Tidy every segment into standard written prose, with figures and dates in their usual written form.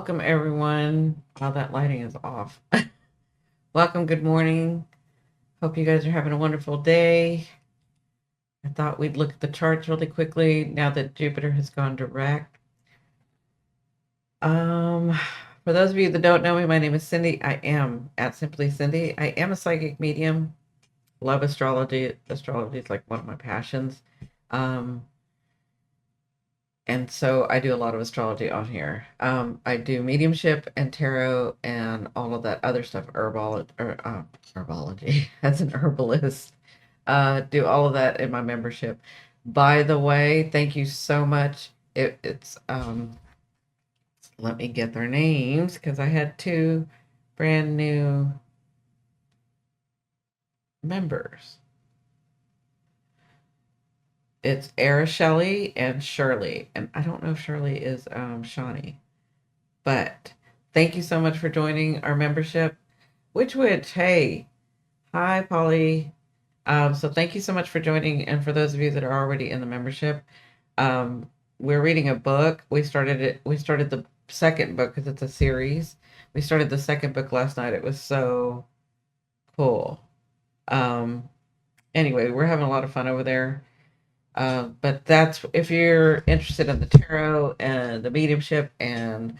Welcome, everyone. Wow, that lighting is off. Welcome, good morning. Hope you guys are having a wonderful day. I thought we'd look at the charts really quickly now that Jupiter has gone direct. Um, for those of you that don't know me, my name is Cindy. I am at Simply Cindy. I am a psychic medium. Love astrology. Astrology is like one of my passions. Um, and so I do a lot of astrology on here. I do mediumship and tarot and all of that other stuff, herbology as an herbalist. Do all of that in my membership. By the way, thank you so much. It's let me get their names because I had two brand new members. It's Araceli and Shirley, and I don't know if Shirley is Shawnee. But thank you so much for joining our membership. Which, hey, hi, Polly. So thank you so much for joining. And for those of you that are already in the membership, we're reading a book. We started the second book because it's a series. We started the second book last night. It was so cool. Um, anyway, we're having a lot of fun over there. But that's if you're interested in the tarot and the mediumship and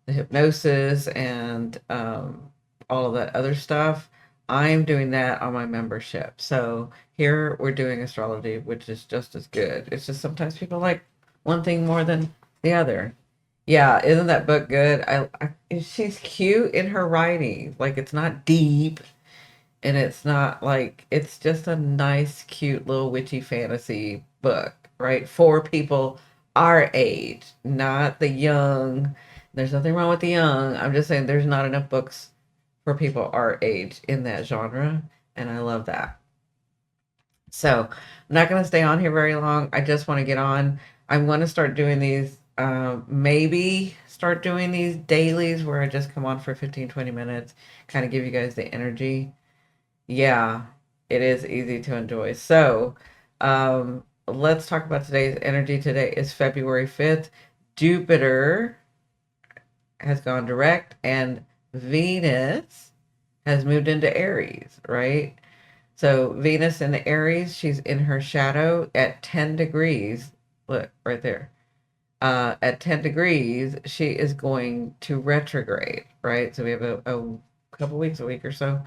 the hypnosis and all of that other stuff. I'm doing that on my membership. So here we're doing astrology, which is just as good. It's just sometimes people like one thing more than the other. Yeah, isn't that book good? She's cute in her writing. Like it's not deep and it's not like it's just a nice, cute little witchy fantasy book, right? For people our age, not the young. There's nothing wrong with the young. I'm just saying there's not enough books for people our age in that genre, and I love that. So I'm not going to stay on here very long. I just want to get on. I want to start doing these, maybe start doing these dailies where I just come on for 15, 20 minutes, kind of give you guys the energy. Yeah, it is easy to enjoy. So, let's talk about today's energy. Today is February 5th. Jupiter has gone direct and Venus has moved into Aries, right? So, Venus in Aries, she's in her shadow at 10 degrees. Look, right there. At 10 degrees, she is going to retrograde, right? So, we have a couple weeks, a week or so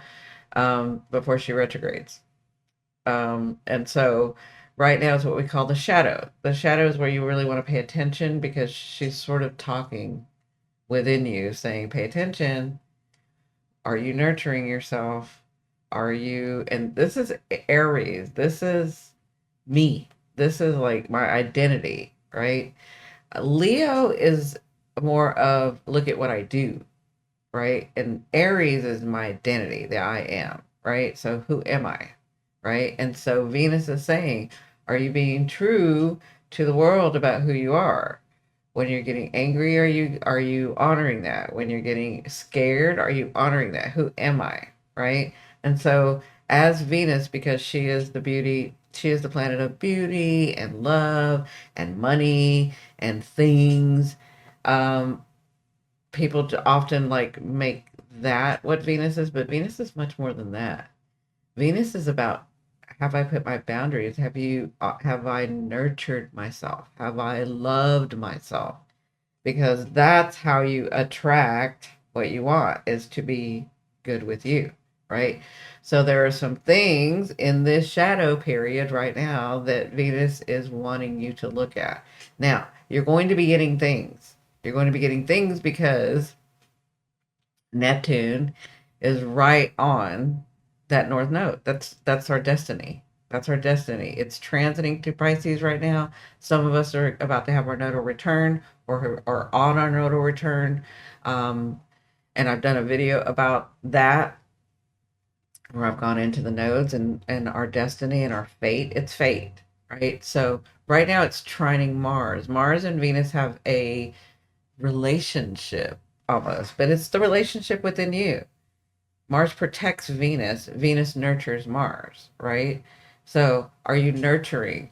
before she retrogrades. And so right now is what we call the shadow. The shadow is where you really want to pay attention because she's sort of talking within you, saying, pay attention. Are you nurturing yourself? Are you, and this is Aries. This is me. This is like my identity, right? Leo is more of look at what I do, right? And Aries is my identity, the I am, right? So who am I, right? And so Venus is saying, are you being true to the world about who you are? When you're getting angry, are you honoring that? When you're getting scared, are you honoring that? Who am I, right? And so as Venus, because she is the beauty, she is the planet of beauty and love and money and things. Um, People often like make that what Venus is, but Venus is much more than that. Venus is about have I put my boundaries? Have I nurtured myself? Have I loved myself? Because that's how you attract what you want is to be good with you, right? So there are some things in this shadow period right now that Venus is wanting you to look at. Now, you're going to be getting things. You're going to be getting things because Neptune is right on that North Node. That's our destiny. That's our destiny. It's transiting to Pisces right now. Some of us are about to have our nodal return or on our nodal return. Um, and I've done a video about that where I've gone into the nodes and our destiny and our fate. It's fate, right? So right now it's trining Mars. Mars and Venus have a relationship almost, but it's the relationship within you. Mars protects Venus, Venus nurtures Mars, right? So are you nurturing?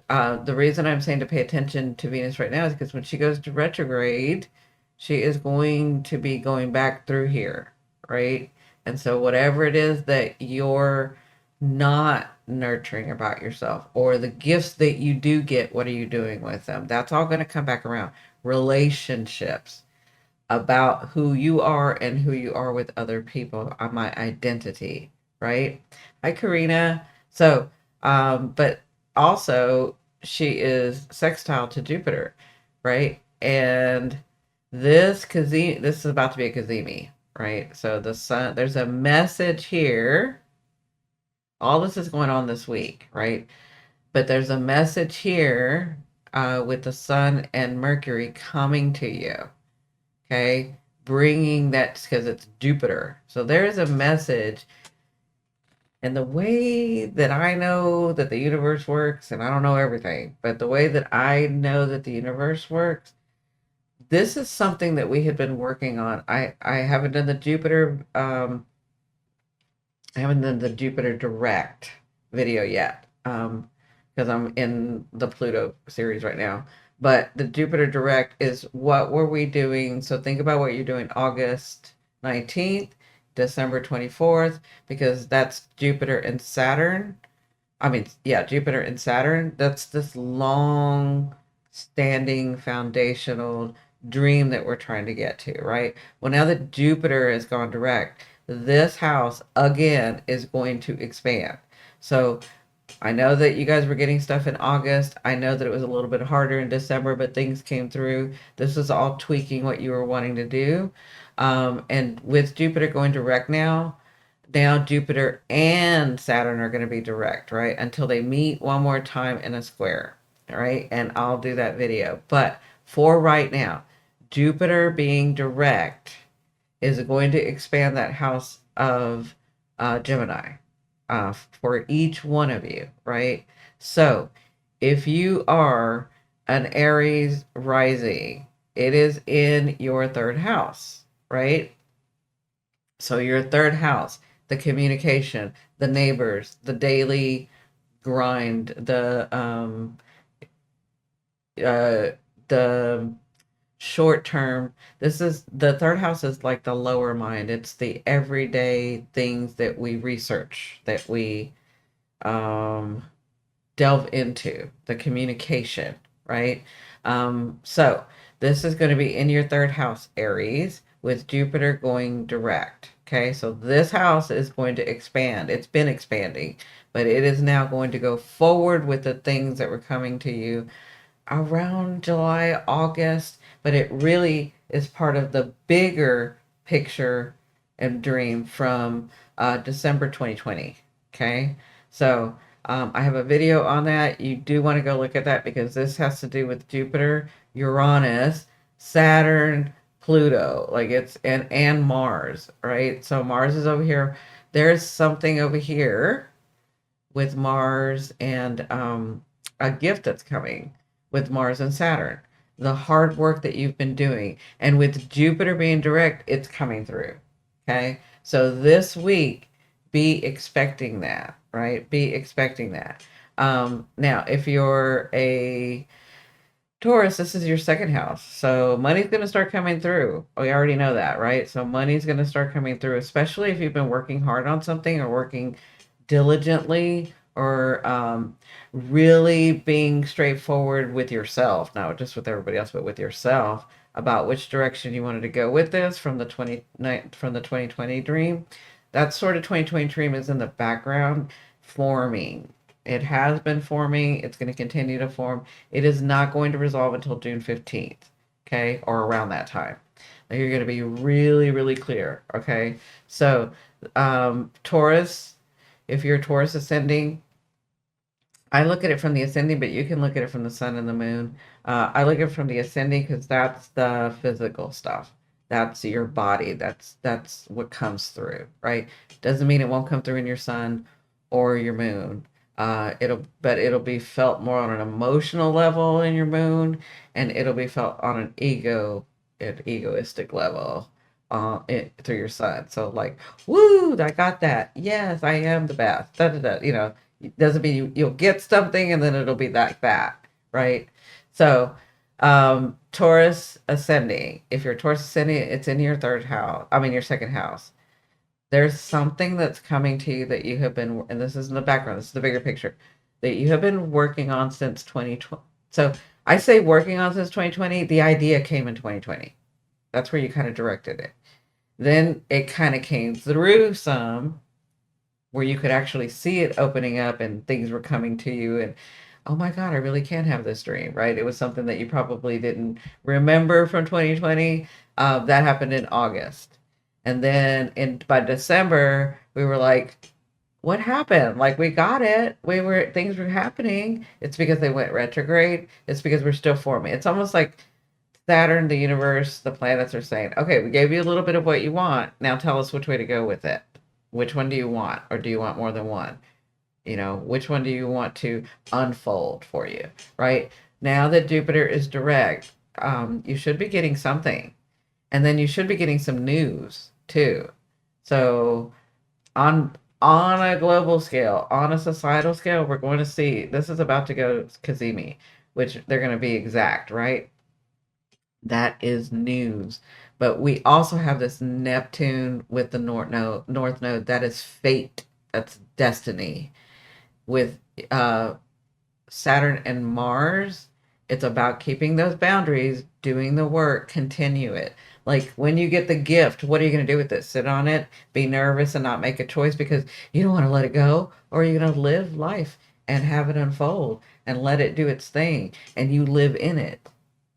The reason I'm saying to pay attention to Venus right now is because when she goes to retrograde, she is going to be going back through here, right? And so whatever it is that you're not nurturing about yourself, or the gifts that you do get, what are you doing with them? That's all going to come back around. Relationships, about who you are and who you are with other people, on my identity, right? Hi, Karina. So, but also she is sextile to Jupiter, right? And this is about to be a Kazemi, right? So the sun, there's a message here. All this is going on this week, right? But there's a message here with the sun and Mercury coming to you, okay? Bringing that, because it's Jupiter. So there is a message. And the way that I know that the universe works, and I don't know everything, but the way that I know that the universe works, this is something that we had been working on. I haven't done the Jupiter, I haven't done the Jupiter direct video yet, because I'm in the Pluto series right now. But the Jupiter direct is what were we doing? So think about what you're doing August 19th, December 24th, because that's Jupiter and Saturn. I mean, yeah, Jupiter and Saturn. That's this long standing foundational dream that we're trying to get to, right? Well, now that Jupiter has gone direct, this house again is going to expand. So I know that you guys were getting stuff in August. I know that it was a little bit harder in December, but things came through. This is all tweaking what you were wanting to do. And with Jupiter going direct now Jupiter and Saturn are going to be direct, right? Until they meet one more time in a square, all right? And I'll do that video. But for right now, Jupiter being direct is going to expand that house of Gemini for each one of you, right? So if you are an Aries rising, it is in your third house, right? So your third house, the communication, the neighbors, the daily grind, uh the short term. This is the third house is like the lower mind. It's the everyday things that we research, that we um delve into, the communication, right? So this is going to be in your third house, Aries, with Jupiter going direct. Okay, so this house is going to expand. It's been expanding, but it is now going to go forward with the things that were coming to you around July, August, but it really is part of the bigger picture and dream from December 2020. Okay, so I have a video on that. You do want to go look at that because this has to do with Jupiter, Uranus, Saturn, Pluto, like it's and Mars, right? So Mars is over here. There's something over here with Mars and a gift that's coming with Mars and Saturn. The hard work that you've been doing. And with Jupiter being direct, it's coming through. Okay. So this week, be expecting that, right? Be expecting that. Now, if you're a Taurus, this is your second house. So money's going to start coming through. We already know that, right? So money's going to start coming through, especially if you've been working hard on something or working diligently or really being straightforward with yourself, not just with everybody else, but with yourself about which direction you wanted to go with this from the 2020 dream. That sort of 2020 dream is in the background forming. It has been forming. It's going to continue to form. It is not going to resolve until June 15th, okay, or around that time. Now you're going to be really, really clear, okay? So, Taurus, if you're Taurus ascending, I look at it from the ascending, but you can look at it from the sun and the moon. I look at it from the ascending because that's the physical stuff. That's your body. That's what comes through, right? Doesn't mean it won't come through in your sun or your moon. It'll be felt more on an emotional level in your moon, and it'll be felt on an egoistic level through your sun. So like, woo, I got that. Yes, I am the best. Da, da, da. It doesn't mean you'll get something and then it'll be like that, right? So Taurus ascending. If you're Taurus ascending, it's in your third house. I mean, your second house. There's something that's coming to you that you have been, and this is in the background, this is the bigger picture, that you have been working on since 2020. So I say working on since 2020, the idea came in 2020. That's where you kind of directed it. Then it kind of came through some where you could actually see it opening up and things were coming to you and oh my god, I really can have this dream, right? It was something that you probably didn't remember from 2020. That happened in August. And then in by December, we were like, what happened? Like we got it. We were things were happening. It's because they went retrograde. It's because we're still forming. It's almost like Saturn, the universe, the planets are saying, okay, we gave you a little bit of what you want. Now tell us which way to go with it. Which one do you want? Or do you want more than one? You know, which one do you want to unfold for you? Right? Now that Jupiter is direct, you should be getting something. And then you should be getting some news too. So on a global scale, on a societal scale, we're going to see this is about to go Kazemi, which they're going to be exact, right? That is news. But we also have this Neptune with the North Node. That is fate. That's destiny. With Saturn and Mars, it's about keeping those boundaries, doing the work, continue it. Like when you get the gift, what are you going to do with it? Sit on it, be nervous, and not make a choice because you don't want to let it go? Or are you going to live life and have it unfold and let it do its thing and you live in it?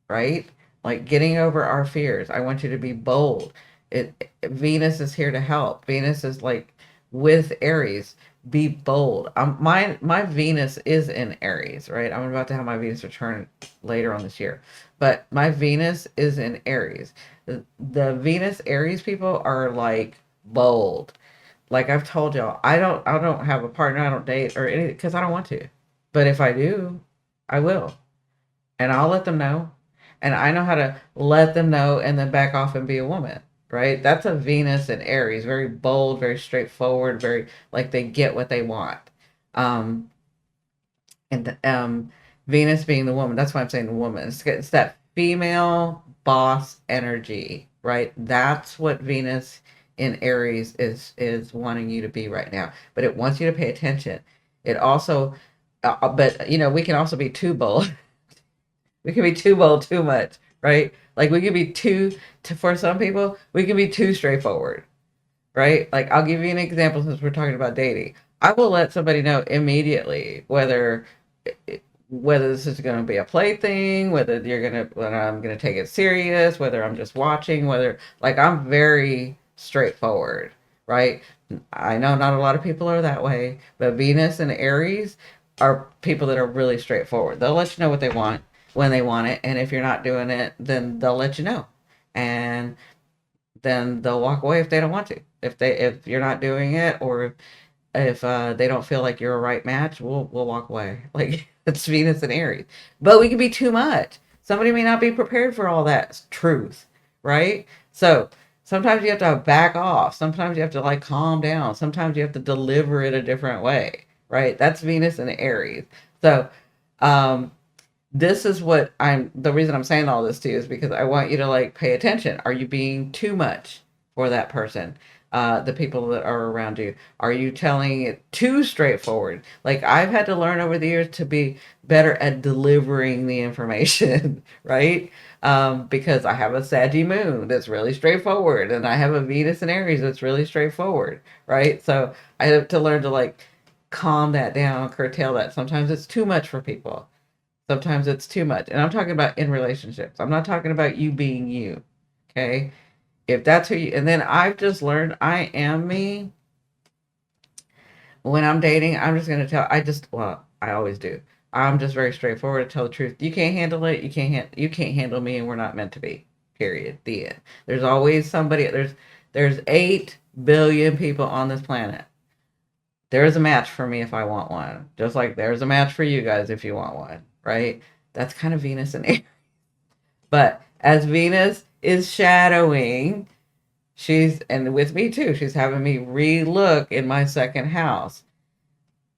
Right? Like getting over our fears. I want you to be bold. Venus is here to help. Venus is like with Aries. Be bold. My Venus is in Aries, right? I'm about to have my Venus return later on this year, but my Venus is in Aries. The Venus Aries people are like bold. Like I've told y'all, I don't have a partner. I don't date or anything because I don't want to. But if I do, I will and I'll let them know. And I know how to let them know and then back off and be a woman, right? That's a Venus and Aries, very bold, very straightforward, very like they get what they want. Um, and Venus being the woman, that's why I'm saying the woman. It's that female boss energy, right? That's what Venus in Aries is wanting you to be right now. But it wants you to pay attention. It also, but you know, we can also be too bold. We can be too bold too much, right? Like we can be for some people, we can be too straightforward, right? Like I'll give you an example since we're talking about dating. I will let somebody know immediately whether this is going to be a plaything, whether I'm going to take it serious, whether I'm just watching, whether like I'm very straightforward, right? I know not a lot of people are that way, but Venus and Aries are people that are really straightforward. They'll let you know what they want when they want it, and if you're not doing it, then they'll let you know. And then they'll walk away if they don't want to. If you're not doing it or if they don't feel like you're a right match, we'll walk away. Like it's Venus and Aries. But we can be too much. Somebody may not be prepared for all that truth, right? So sometimes you have to back off. Sometimes you have to like calm down. Sometimes you have to deliver it a different way, right? That's Venus and Aries. So um this is what the reason I'm saying all this to you is because I want you to like pay attention. Are you being too much for that person? The people that are around you. Are you telling it too straightforward? Like I've had to learn over the years to be better at delivering the information, right? Because I have a Saggy moon that's really straightforward, and I have a Venus and Aries that's really straightforward, right? So I have to learn to like calm that down, curtail that. Sometimes it's too much for people. Sometimes it's too much. And I'm talking about in relationships. I'm not talking about you being you. Okay. If that's who you, and then I've just learned I am me. When I'm dating, I'm just going to well, I always do. I'm just very straightforward to tell the truth. You can't handle it. You can't handle me and we're not meant to be. Period. The end. There's always somebody, there's 8 billion people on this planet. There's a match for me if I want one. Just like there's a match for you guys if you want one, right? That's kind of Venus and Aries. But as Venus is shadowing, and with me too, she's having me re-look in my second house.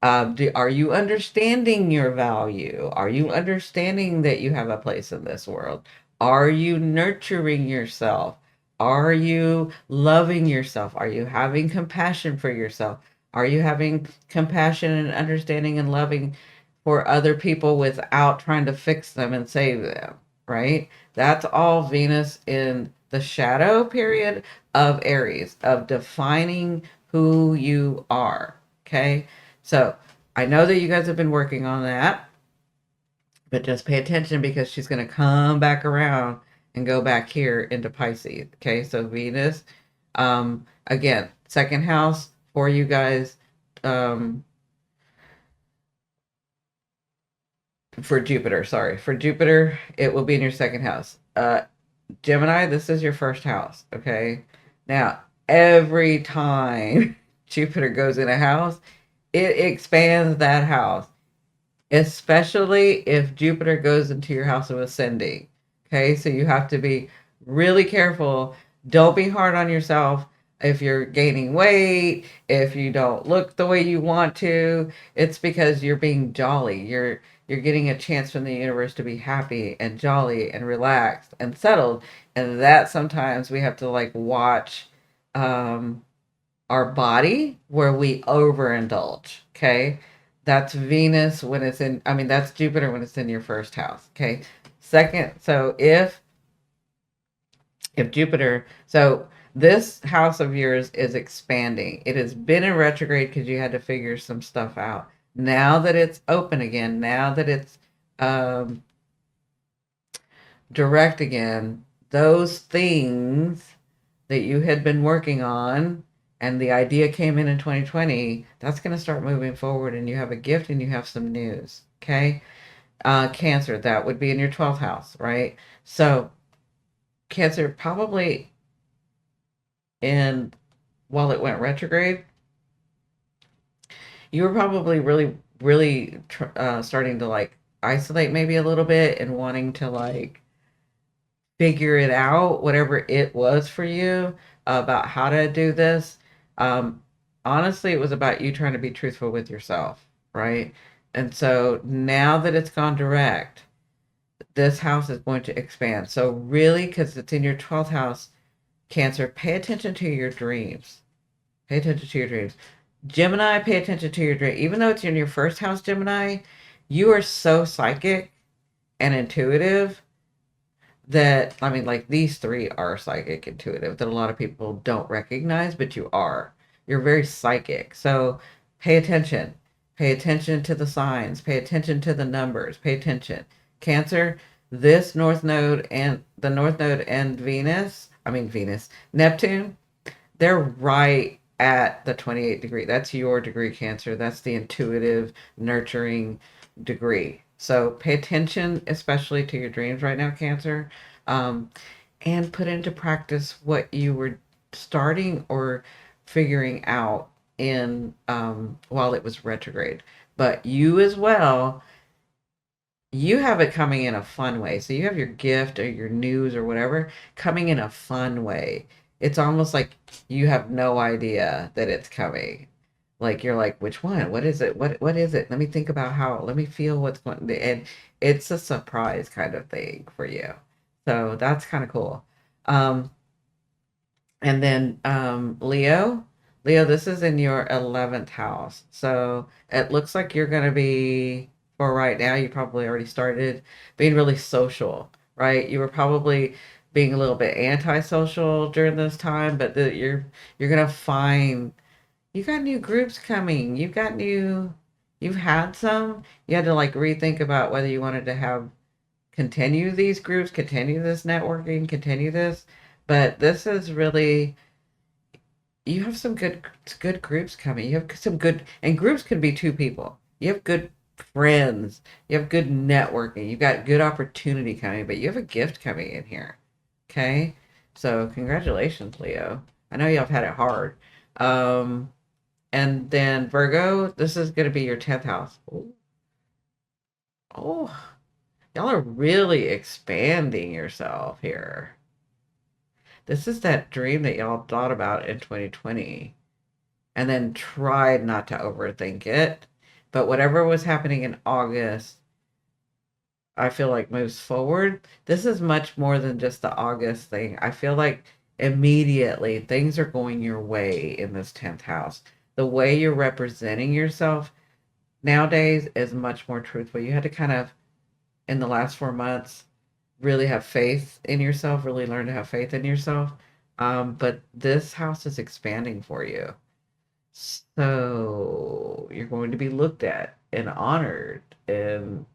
Are you understanding your value? Are you understanding that you have a place in this world? Are you nurturing yourself? Are you loving yourself? Are you having compassion for yourself? Are you having compassion and understanding and loving for other people without trying to fix them and save them? Right? That's all Venus in the shadow period of Aries, of defining who you are. Okay. So I know that you guys have been working on that, but just pay attention because she's going to come back around and go back here into Pisces. Okay. So Venus, again, second house for you guys, um, for Jupiter. Sorry. For Jupiter, it will be in your second house. Gemini, this is your first house. Okay. Now, every time Jupiter goes in a house, it expands that house, especially if Jupiter goes into your house of ascending. Okay, so you have to be really careful. Don't be hard on yourself if you're gaining weight, if you don't look the way you want to. It's because you're being jolly. You're getting a chance from the universe to be happy and jolly and relaxed and settled. And that sometimes we have to like watch um our body where we overindulge. Okay. That's Venus when it's in, I mean, that's Jupiter when it's in your first house. Okay. Second, so if Jupiter, so this house of yours is expanding. It has been in retrograde because you had to figure some stuff out. Now that it's open again, now that it's um, direct again, those things that you had been working on and the idea came in 2020, that's going to start moving forward and you have a gift and you have some news. Okay. Cancer, that would be in your 12th house, right? So, Cancer, probably in while it went retrograde, you were probably really starting to like isolate maybe a little bit and wanting to like figure it out, whatever it was for you about how to do this. Um, Honestly, it was about you trying to be truthful with yourself, right? And so now that it's gone direct, this house is going to expand. So, really, because it's in your 12th house, Cancer, pay attention to your dreams. Pay attention to your dreams. Gemini, pay attention to your dream. Even though it's in your first house, Gemini, you are so psychic and intuitive that I mean, like these three are psychic intuitive that a lot of people don't recognize, but you are. You're very psychic. So pay attention. Pay attention to the signs. Pay attention to the numbers. Pay attention. Cancer, this North Node and the North Node and Venus, Neptune, they're right at the 28 degree. That's your degree, Cancer. That's the intuitive, nurturing degree. So pay attention, especially to your dreams right now, Cancer, um, and put into practice what you were starting or figuring out in while it was retrograde. But you as well, you have it coming in a fun way. So you have your gift or your news or whatever coming in a fun way. It's almost like you have no idea that it's coming. Like you're like, which one? What is it? What is it? Let me think about how. Let me feel what's going. And it's a surprise kind of thing for you. So that's kind of cool. Um, and then Leo, this is in your 11th house. So it looks like you're going to be, for right now, you probably already started being really social, right? You were probably being a little bit antisocial during this time, but you're going to find you got new groups coming. You've had some. You had to like rethink about whether you wanted to have continue these groups, continue this networking, continue this. But this is really, you have some good groups coming. You have some good, and groups could be two people. You have good friends. You have good networking. You've got good opportunity coming, but you have a gift coming in here. Okay? So congratulations, Leo. I know y'all have had it hard. Um, and then Virgo, this is going to be your 10th house. Oh, y'all are really expanding yourself here. This is that dream that y'all thought about in 2020 and then tried not to overthink it. But whatever was happening in August, I feel like moves forward. This is much more than just the August thing. I feel like immediately things are going your way in this 10th house. The way you're representing yourself nowadays is much more truthful. You had to kind of, in the last 4 months, really have faith in yourself, really learn to have faith in yourself. But this house is expanding for you. So you're going to be looked at and honored and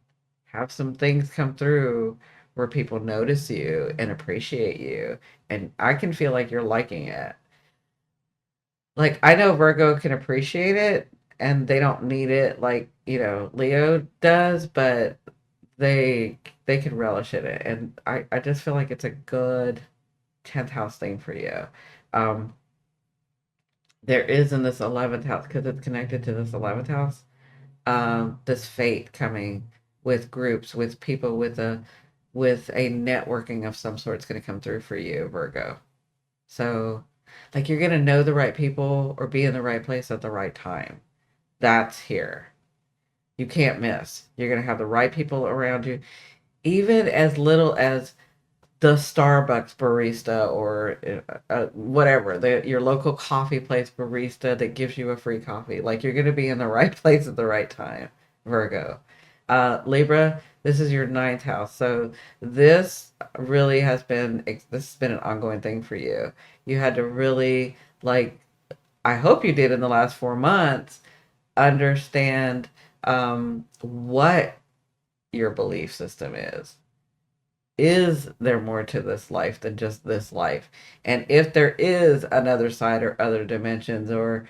have some things come through where people notice you and appreciate you. And I can feel like you're liking it. Like, I know Virgo can appreciate it and they don't need it like, Leo does, but they can relish in it. And I just feel like it's a good 10th house thing for you. Um, there is in this 11th house, because it's connected to this 11th house, this fate coming with groups, with people, with a networking of some sort is going to come through for you, Virgo. So, like, you're going to know the right people or be in the right place at the right time. That's here. You can't miss. You're going to have the right people around you, even as little as the Starbucks barista or whatever, your local coffee place barista that gives you a free coffee. Like, you're going to be in the right place at the right time, Virgo. Libra, this is your ninth house. So this really this has been an ongoing thing for you. You had to really, like, I hope you did in the last 4 months, understand what your belief system is. Is there more to this life than just this life? And if there is another side or other dimensions, or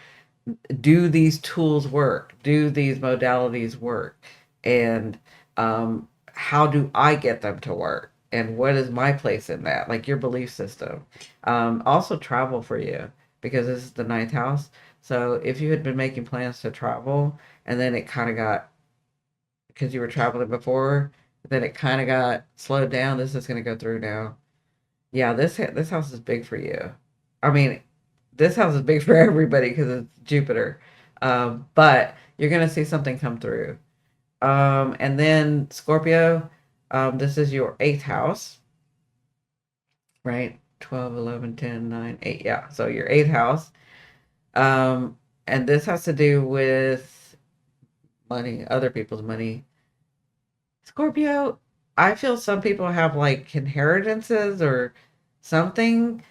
do these tools work? Do these modalities work? And how do I get them to work? And what is my place in that? Like, your belief system. Also, travel for you, because this is the ninth house. So if you had been making plans to travel and then it kind of got, because you were traveling before, then it kind of got slowed down. This is going to go through now. Yeah, this house is big for you. I mean, this house is big for everybody because it's Jupiter. But you're going to see something come through. And then Scorpio, this is your eighth house, right? 12, 11, 10, 9, 8. Yeah, so your eighth house. And this has to do with money, other people's money. Scorpio, I feel some people have like inheritances or something.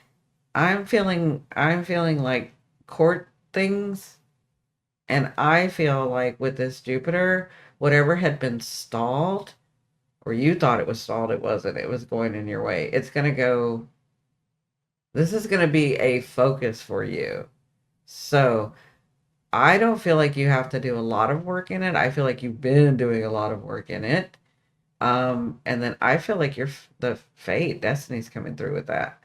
I'm feeling like court things, and I feel like with this Jupiter, whatever had been stalled, or you thought it was stalled, it wasn't. It was going in your way. It's going to go, this is going to be a focus for you. So, I don't feel like you have to do a lot of work in it. I feel like you've been doing a lot of work in it. And then I feel like the fate, destiny's coming through with that.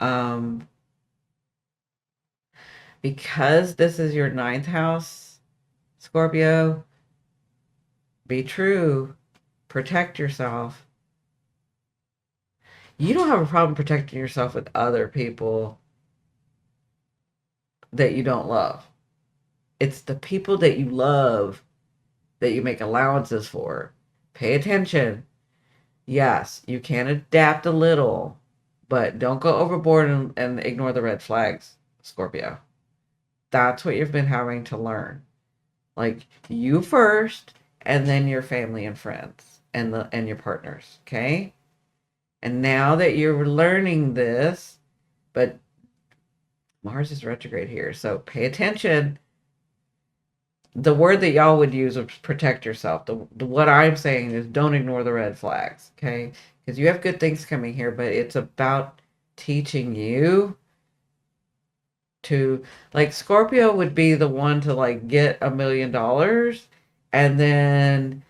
Um, because this is your ninth house, Scorpio, be true, protect yourself. You don't have a problem protecting yourself with other people that you don't love. It's the people that you love that you make allowances for. Pay attention. Yes, you can adapt a little, but don't go overboard and ignore the red flags, Scorpio. That's what you've been having to learn. Like, you first, and then your family and friends and your partners, okay? And now that you're learning this, but Mars is retrograde here, so pay attention. The word that y'all would use is protect yourself. What I'm saying is don't ignore the red flags, okay? Because you have good things coming here, but it's about teaching you to, like, Scorpio would be the one to, like, get $1 million and then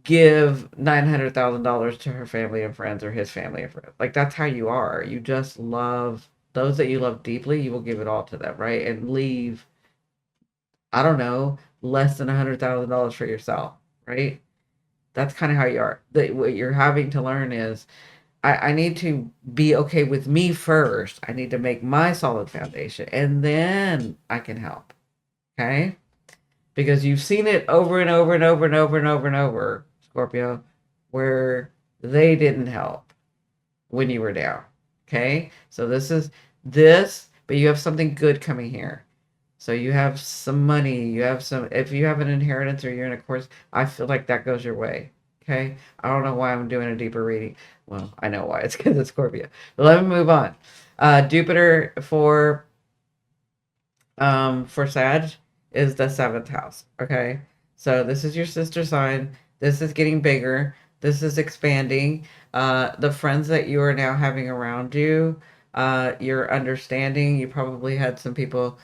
give $900,000 to her family and friends, or his family and friends. Like, that's how you are. You just love those that you love deeply. You will give it all to them, right? And leave, I don't know, less than $100,000 for yourself, right? That's kind of how you are. What you're having to learn is, I need to be okay with me first. I need to make my solid foundation, and then I can help. Okay. because you've seen it over and over and over and over and over and over, Scorpio, where they didn't help when you were down. Okay? So this is this, but you have something good coming here. So you have some money, you have some, if you have an inheritance or you're in a course, I feel like that goes your way. Okay? I don't know why I'm doing a deeper reading. Well, I know why. It's because it's Scorpio. But let me move on. Jupiter for Sag is the seventh house. Okay. So this is your sister sign. This is getting bigger. This is expanding. The friends that you are now having around you, you're understanding. You probably had some people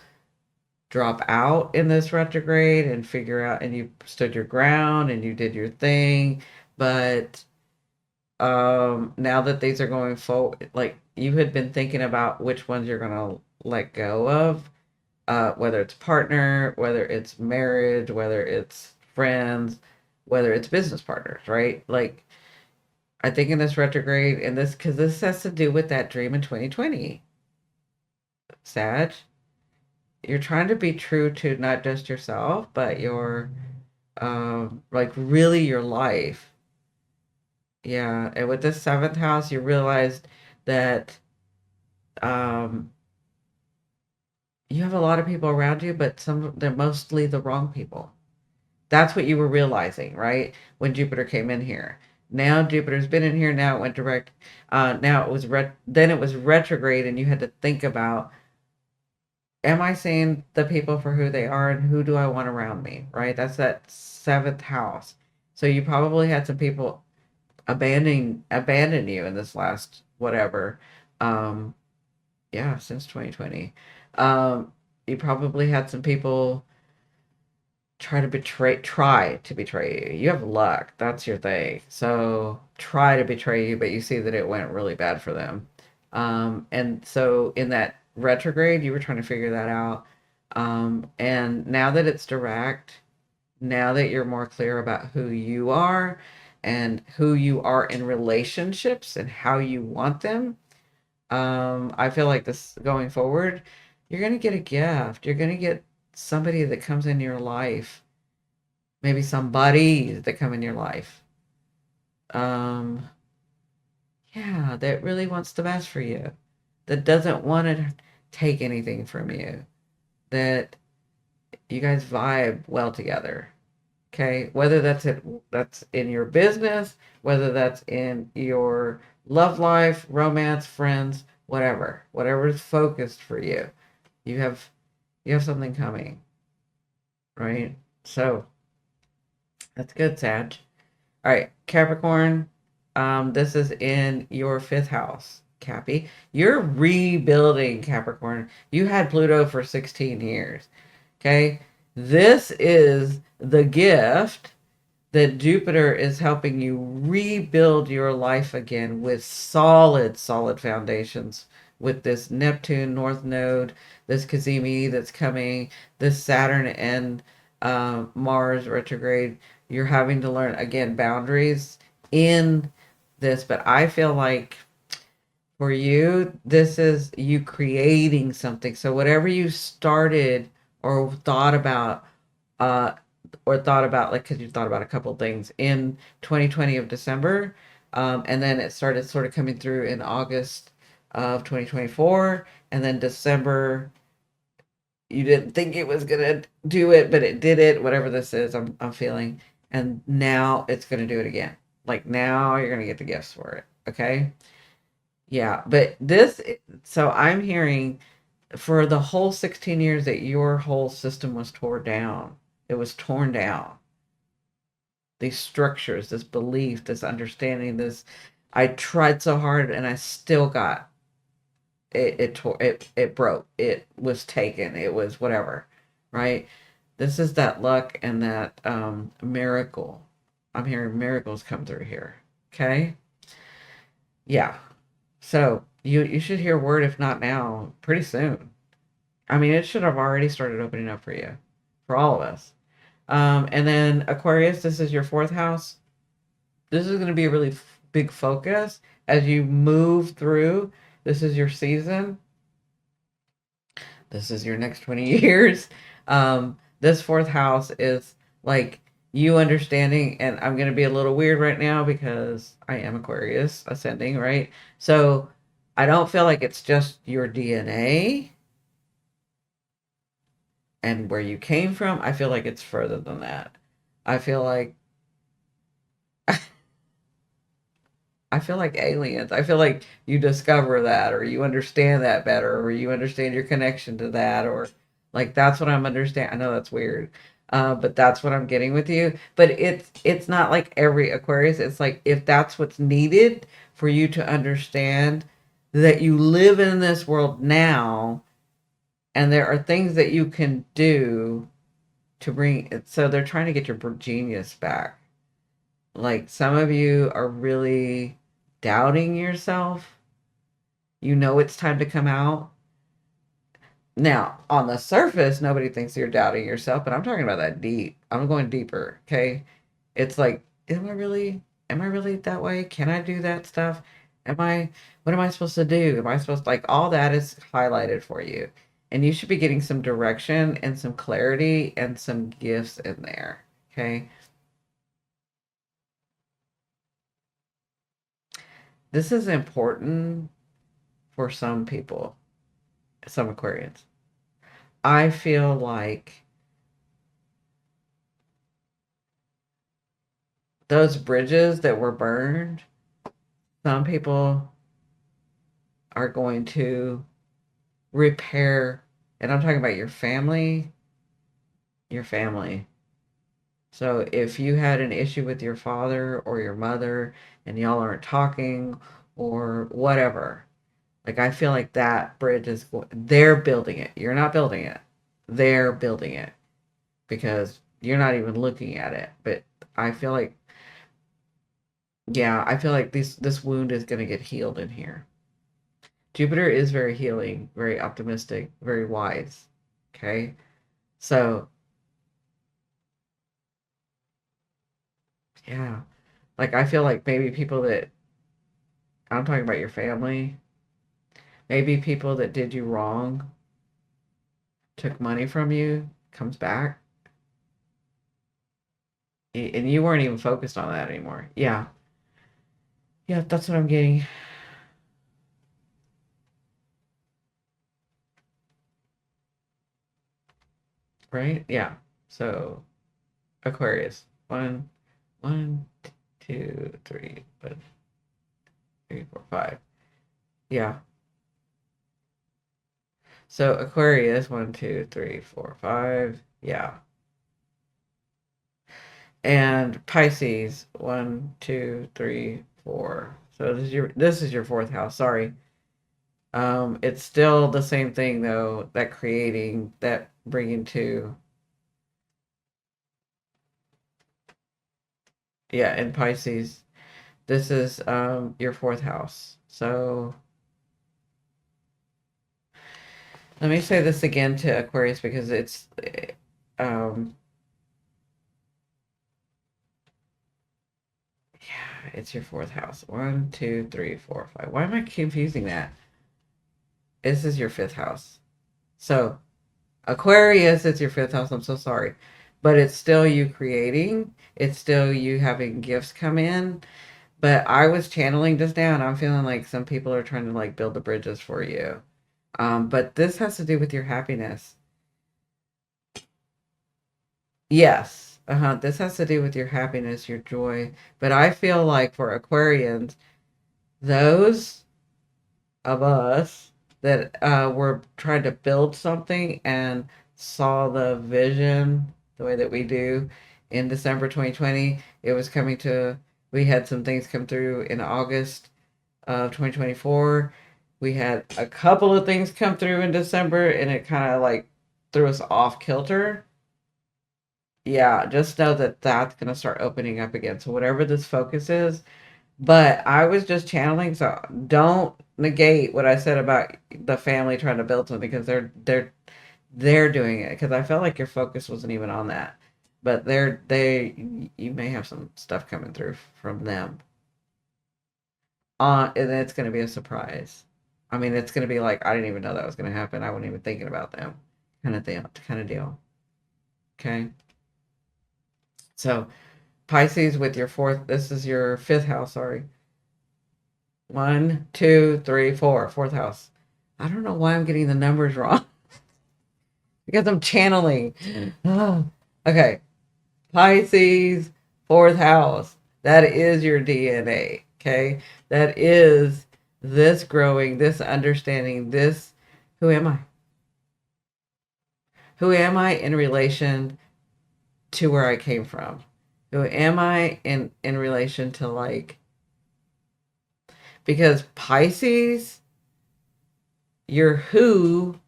drop out in this retrograde and figure out, and you stood your ground and you did your thing. But now that these are going forward, like you had been thinking about which ones you're gonna let go of, whether it's partner, whether it's marriage, whether it's friends, whether it's business partners, right? Like, I think in this retrograde, and this, because this has to do with that dream in 2020, Sag, you're trying to be true to not just yourself, but your, like, really your life. Yeah. And with this seventh house, you realized that, um, you have a lot of people around you, but they're mostly the wrong people. That's what you were realizing, right? When Jupiter came in here. Now Jupiter's been in here. Now it went direct. Now it was then it was retrograde, and you had to think about: am I seeing the people for who they are, and who do I want around me? Right? That's that seventh house. So you probably had some people abandon you in this last whatever. Um, yeah, since 2020. Um, you probably had some people try to betray you. You have luck. That's your thing. So try to betray you, but you see that it went really bad for them. And so in that retrograde, you were trying to figure that out. And now that it's direct, now that you're more clear about who you are and who you are in relationships and how you want them, I feel like this going forward, you're going to get a gift. You're going to get somebody that comes in your life, maybe somebody that come in your life. Um, yeah, that really wants the best for you, that doesn't want to take anything from you, that you guys vibe well together. Okay, whether that's in your business, whether that's in your love life, romance, friends, whatever is focused for you, you have you have something coming, right? So that's good, Sag. All right, Capricorn. This is in your fifth house, Cappy. You're rebuilding, Capricorn. You had Pluto for 16 years. Okay. This is the gift that Jupiter is helping you rebuild your life again with solid foundations. With this Neptune North Node, this Kazemi that's coming, this Saturn and Mars retrograde, you're having to learn again boundaries in this. But I feel like for you, this is you creating something. So whatever you started or thought about, uh, like, because you thought about a couple things in 2020 of December, and then it started sort of coming through in August of 2024, and then December you didn't think it was gonna do it, but it did it. Whatever this is, I'm feeling, and now it's gonna do it again. Like now you're gonna get the gifts for it. Okay, yeah, but this. So I'm hearing for the whole 16 years that your whole system was torn down. It was torn down. These structures, this belief, this understanding, this. I tried so hard and I still got it tore it broke. It was taken. It was whatever. Right? This is that luck and that miracle. I'm hearing miracles come through here. Okay? Yeah. So you should hear word, if not now, pretty soon. I mean, it should have already started opening up for you, for all of us. And then Aquarius, this is your fourth house. This is going to be a really big focus as you move through. This is your season. This is your next 20 years. This fourth house is like you understanding, and I'm going to be a little weird right now because I am Aquarius ascending, right? So I don't feel like it's just your DNA and where you came from. I feel like it's further than that. I feel like I feel like aliens. I feel like you discover that or you understand that better or you understand your connection to that or like that's what I'm understanding. I know that's weird. But that's what I'm getting with you. But it's not like every Aquarius. It's like if that's what's needed for you to understand that you live in this world now and there are things that you can do to bring it. So they're trying to get your genius back. Like some of you are really doubting yourself. You know it's time to come out. Now, on the surface, nobody thinks you're doubting yourself, but I'm talking about that deep. I'm going deeper, okay? It's like, am I really that way? Can I do that stuff? What am I supposed to do? Am I supposed to, like, all that is highlighted for you. And you should be getting some direction and some clarity and some gifts in there, okay? This is important for some people, some Aquarians. I feel like those bridges that were burned, some people are going to repair, and I'm talking about your family. So if you had an issue with your father or your mother and y'all aren't talking or whatever, like I feel like that bridge is, they're building it. You're not building it. They're building it because you're not even looking at it. But I feel like, yeah, I feel like this wound is going to get healed in here. Jupiter is very healing, very optimistic, very wise. Okay. So, yeah. Like, I feel like maybe people that, I'm talking about your family, maybe people that did you wrong, took money from you, comes back, and you weren't even focused on that anymore. Yeah. Yeah, that's what I'm getting. Right? Yeah. So, Aquarius. One, two, three, but three, four, five. Yeah. So Aquarius, one, two, three, four, five. Yeah. And Pisces, one, two, three, four. So this is your fourth house. Sorry. It's still the same thing though. That creating, that bringing to, yeah. In Pisces, this is your fourth house. So let me say this again to Aquarius because it's um yeah, it's your fourth house. One, two, three, four, five. Why am I confusing that? This is your fifth house. So Aquarius, it's your fifth house. I'm so sorry. But it's still you creating. It's still you having gifts come in. But I was channeling just now and I'm feeling like some people are trying to like build the bridges for you. But this has to do with your happiness. Yes. Uh-huh. This has to do with your happiness, your joy. But I feel like for Aquarians, those of us that were trying to build something and saw the vision the way that we do in December 2020. It was coming to, we had some things come through in August of 2024. We had a couple of things come through in December and it kind of like threw us off kilter. Yeah, just know that that's going to start opening up again. So, whatever this focus is, but I was just channeling, so don't negate what I said about the family trying to build something because they're doing it because I felt like your focus wasn't even on that. But you may have some stuff coming through from them. And it's gonna be a surprise. I mean, it's gonna be like I didn't even know that was gonna happen. I wasn't even thinking about them, kind of deal, kind of deal. Okay. So Pisces with your fourth, this is your fifth house, sorry. 1, 2, 3, 4, fourth house. I don't know why I'm getting the numbers wrong because I'm channeling. Okay. Pisces, fourth house. That is your DNA. Okay. That is this growing, this understanding, this who am I? Who am I in relation to where I came from? Who am I in relation to like, because Pisces, your who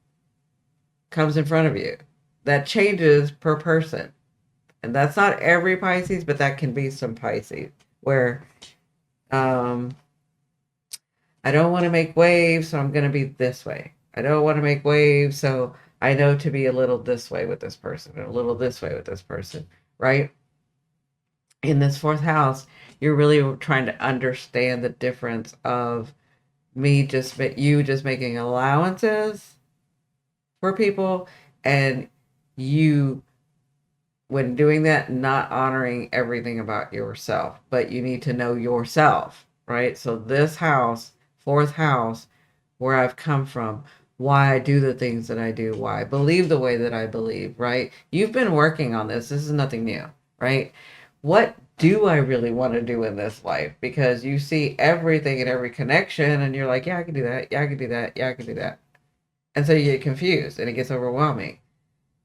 comes in front of you. That changes per person. And that's not every Pisces, but that can be some Pisces where um I don't want to make waves, so I'm going to be this way. I don't want to make waves, so I know to be a little this way with this person, or a little this way with this person, right? In this fourth house, you're really trying to understand the difference of you just making allowances for people, and you, when doing that, not honoring everything about yourself, but you need to know yourself, right? So this house, fourth house, where I've come from, why I do the things that I do, why I believe the way that I believe, right? You've been working on this. This is nothing new, right? What do I really want to do in this life? Because you see everything and every connection, and you're like, yeah, I can do that. Yeah, I can do that. Yeah, I can do that. And so you get confused and it gets overwhelming.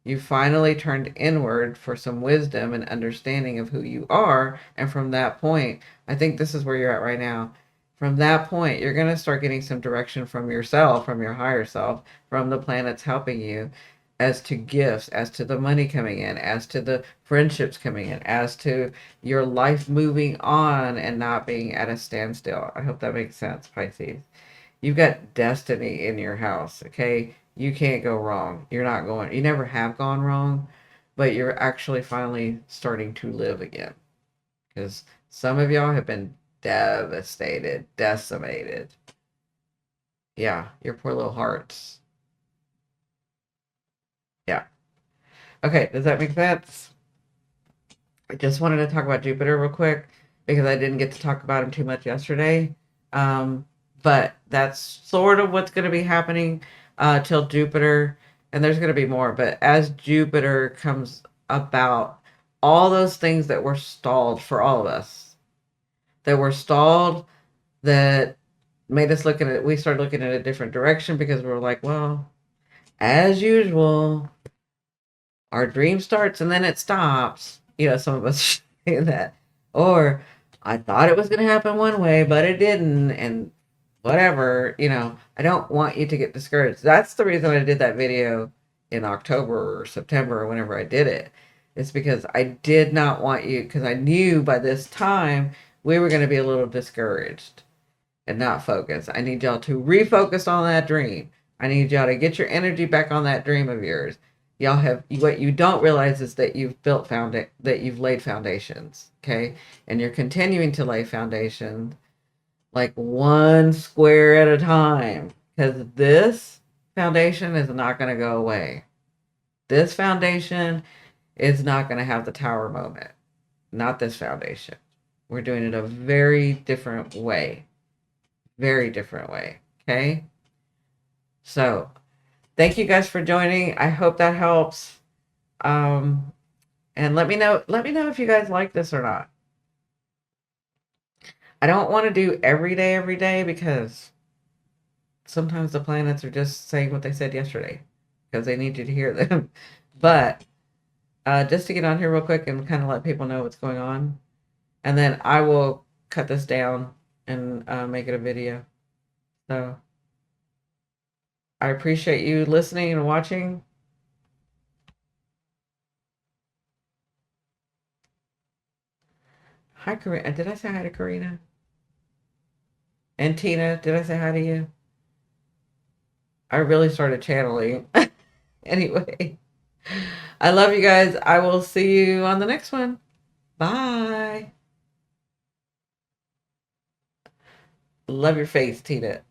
You finally turned inward for some wisdom and understanding of who you are. And from that point, I think this is where you're at right now. From that point, you're going to start getting some direction from yourself, from your higher self, from the planets helping you as to gifts, as to the money coming in, as to the friendships coming in, as to your life moving on and not being at a standstill. I hope that makes sense, Pisces. You've got destiny in your house, okay? You can't go wrong. You're not going, you never have gone wrong, but you're actually finally starting to live again. Because some of y'all have been devastated, decimated. Yeah, your poor little hearts. Yeah. Okay, does that make sense? I just wanted to talk about Jupiter real quick because I didn't get to talk about him too much yesterday. Um, but that's sort of what's going to be happening till Jupiter, and there's going to be more. But as Jupiter comes about, all those things that were stalled for all of us, that were stalled, that made us look at it, we started looking at a different direction because we were like, well, as usual, our dream starts and then it stops. You know, some of us say that. Or I thought it was going to happen one way, but it didn't. And whatever, you know, I don't want you to get discouraged. That's the reason I did that video in October or September or whenever I did it. It's because I did not want you, because I knew by this time we were going to be a little discouraged and not focused. I need y'all to refocus on that dream. I need y'all to get your energy back on that dream of yours. Y'all have, what you don't realize is that you've built that you've laid foundations, okay? And you're continuing to lay foundations like one square at a time, because this foundation is not going to go away. This foundation is not going to have the tower moment. Not this foundation. We're doing it a very different way. Very different way. Okay? So, thank you guys for joining. I hope that helps. And let me know if you guys like this or not. I don't want to do every day because sometimes the planets are just saying what they said yesterday because they need you to hear them. But just to get on here real quick and kind of let people know what's going on. And then I will cut this down and make it a video. So I appreciate you listening and watching. Hi, Karina. Did I say hi to Karina? And Tina, did I say hi to you? I really started channeling. Anyway, I love you guys. I will see you on the next one. Bye. Love your face, Tina.